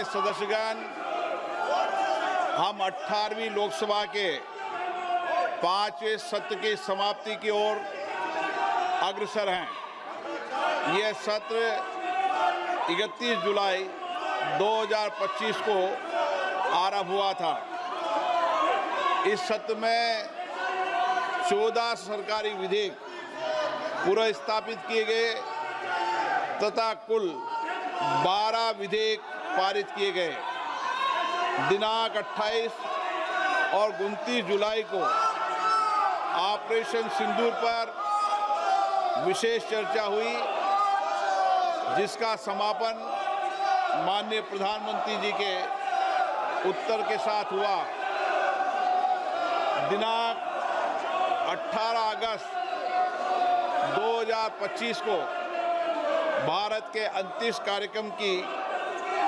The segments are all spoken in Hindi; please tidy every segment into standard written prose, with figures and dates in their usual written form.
माननीय सदस्यगण, हम 18वीं लोकसभा के 5वें सत्र की समाप्ति की ओर अग्रसर हैं। यह सत्र 31 जुलाई 2025 को आरंभ हुआ था। इस सत्र में 14 सरकारी विधेयक पुनर्स्थापित किए गए तथा कुल 12 विधेयक पारित किए गए। दिनांक 28 और 29 जुलाई को ऑपरेशन सिंदूर पर विशेष चर्चा हुई, जिसका समापन माननीय प्रधानमंत्री जी के उत्तर के साथ हुआ। दिनांक 18 अगस्त 2025 को भारत के अंतरिक्ष कार्यक्रम की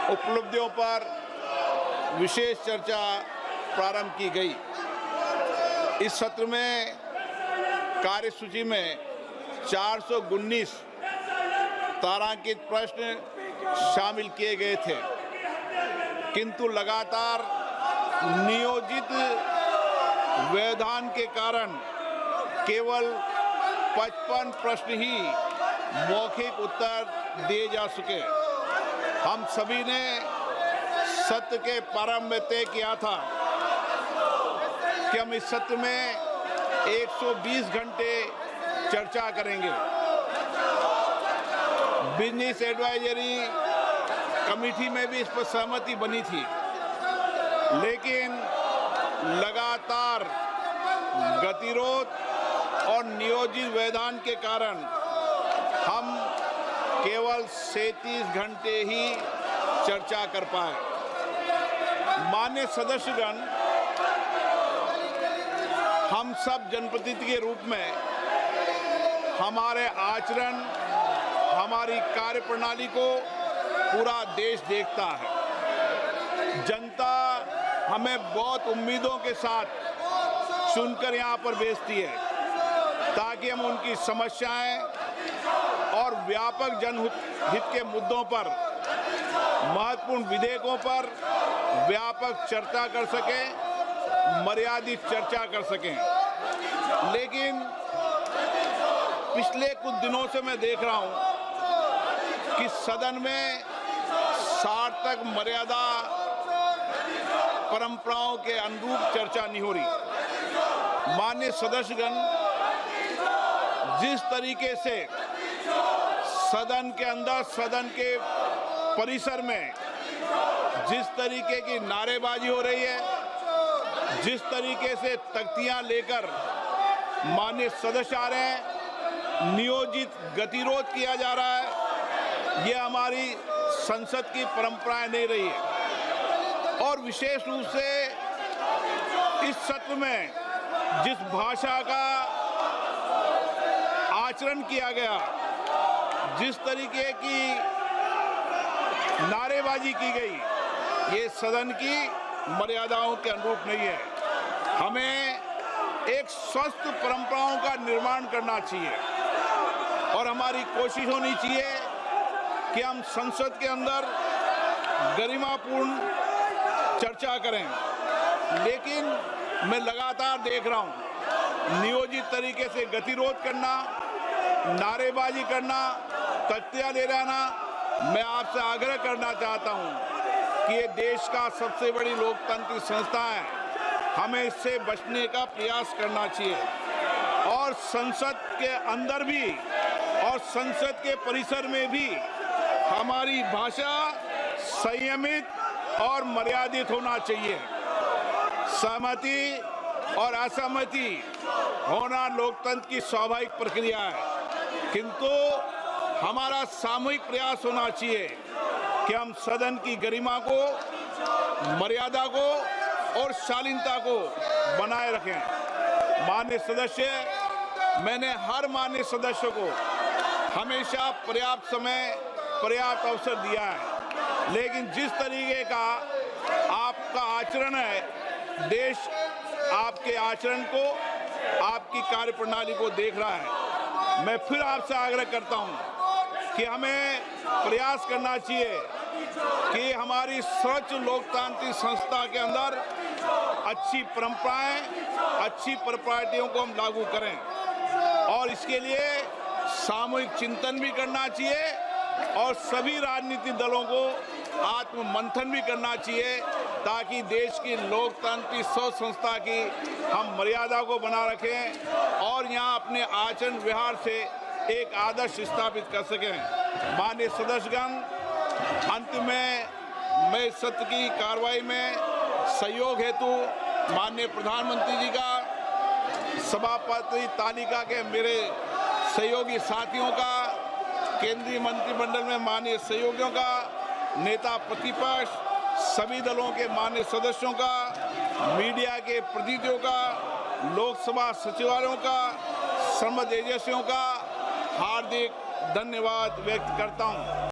उपलब्धियों पर विशेष चर्चा प्रारंभ की गई। इस सत्र में कार्यसूची में 419 तारांकित प्रश्न शामिल किए गए थे, किंतु लगातार नियोजित व्यवधान के कारण केवल 55 प्रश्न ही मौखिक उत्तर दिए जा सके। हम सभी ने सत्र के प्रारंभ में तय किया था कि हम इस सत्र में 120 घंटे चर्चा करेंगे। बिजनेस एडवाइजरी कमेटी में भी इस पर सहमति बनी थी, लेकिन लगातार गतिरोध और नियोजित व्यवधान के कारण हम केवल 37 घंटे ही चर्चा कर पाए। माननीय सदस्यगण, हम सब जनप्रतिनिधि के रूप में हमारे आचरण, हमारी कार्यप्रणाली को पूरा देश देखता है। जनता हमें बहुत उम्मीदों के साथ चुनकर यहाँ पर भेजती है, ताकि हम उनकी समस्याएं और व्यापक जनहित के मुद्दों पर, महत्वपूर्ण विधेयकों पर व्यापक चर्चा कर सकें, मर्यादित चर्चा कर सकें। लेकिन पिछले कुछ दिनों से मैं देख रहा हूं कि सदन में सार्थक मर्यादा परंपराओं के अनुरूप चर्चा नहीं हो रही। माननीय सदस्यगण, जिस तरीके से सदन के अंदर, सदन के परिसर में जिस तरीके की नारेबाजी हो रही है, जिस तरीके से तख्तियां लेकर माननीय सदस्य आ रहे हैं, नियोजित गतिरोध किया जा रहा है, यह हमारी संसद की परंपराएं नहीं रही है। और विशेष रूप से इस सत्र में जिस भाषा का आचरण किया गया, जिस तरीके की नारेबाजी की गई, ये सदन की मर्यादाओं के अनुरूप नहीं है। हमें एक स्वस्थ परंपराओं का निर्माण करना चाहिए और हमारी कोशिश होनी चाहिए कि हम संसद के अंदर गरिमापूर्ण चर्चा करें। लेकिन मैं लगातार देख रहा हूं नियोजित तरीके से गतिरोध करना, नारेबाजी करना, तख्तियां ले जाना। मैं आपसे आग्रह करना चाहता हूं कि ये देश का सबसे बड़ी लोकतांत्रिक संस्था है, हमें इससे बचने का प्रयास करना चाहिए। और संसद के अंदर भी और संसद के परिसर में भी हमारी भाषा संयमित और मर्यादित होना चाहिए। सहमति और असहमति होना लोकतंत्र की स्वाभाविक प्रक्रिया है, किंतु हमारा सामूहिक प्रयास होना चाहिए कि हम सदन की गरिमा को, मर्यादा को और शालीनता को बनाए रखें। माननीय सदस्य, मैंने हर माननीय सदस्य को हमेशा पर्याप्त समय, पर्याप्त अवसर दिया है, लेकिन जिस तरीके का आपका आचरण है, देश आपके आचरण को, आपकी कार्यप्रणाली को देख रहा है। मैं फिर आपसे आग्रह करता हूं कि हमें प्रयास करना चाहिए कि हमारी स्वच्छ लोकतांत्रिक संस्था के अंदर अच्छी परंपराएं, अच्छी प्रॉपर्टियों को हम लागू करें और इसके लिए सामूहिक चिंतन भी करना चाहिए और सभी राजनीतिक दलों को आत्म मंथन भी करना चाहिए ताकि देश की लोकतांत्रिक सोच संस्था की हम मर्यादा को बना रखें और यहाँ अपने आचरण व्यवहार से एक आदर्श स्थापित कर सकें। माननीय सदस्यगण, अंत में मैं सत्र की कार्रवाई में सहयोग हेतु माननीय प्रधानमंत्री जी का, सभापति तालिका के मेरे सहयोगी साथियों का, केंद्रीय मंत्रिमंडल में माननीय सहयोगियों का, नेता प्रतिपक्ष, सभी दलों के माननीय सदस्यों का, मीडिया के प्रतिनिधियों का, लोकसभा सचिवालयों का, संबद्ध एजेंसियों का हार्दिक धन्यवाद व्यक्त करता हूं।